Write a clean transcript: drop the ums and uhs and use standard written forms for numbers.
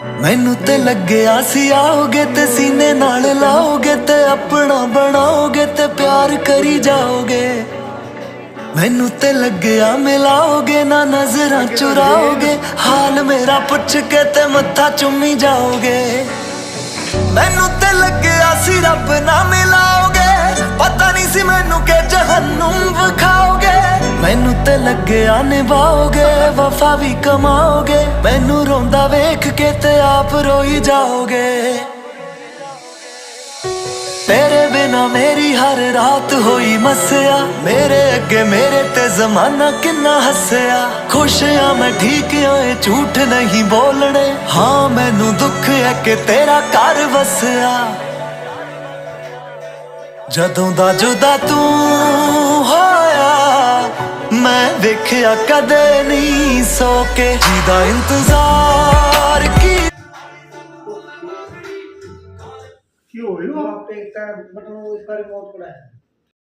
मैनू ते लग्या सी आओगे ते सीने नाल लाओगे ते अपना बनाओगे ते प्यार करी जाओगे। मैनू ते लग्या मिलाओगे ना नजरां चुराओगे, हाल मेरा पुछ के ते मत्था चुम्मी जाओगे। मैनू ते लग्या सी रब ना मिलाओगे, पता नहीं सी मैनू के जहन्नुम विखाओगे। मैनू ते लग्या निभाओगे, वफा भी कमाओगे, मैनू रोंदा वेख के ते आप रोई जाओगे। तेरे बिना मेरी हर रात होई मस्या, मेरे अगे मेरे ते जमाना किन्ना हसया। खुश हाँ मैं ठीक होए झूठ नहीं बोलने, हाँ मैनू दुख है कि तेरा घर वसया। जदों दा जुदा तू होया मैं वेख्या कदे नहीं सो के, जिदा इंतजार की क्यों हो आप एक बटन इस बारे बहुत बड़ा है।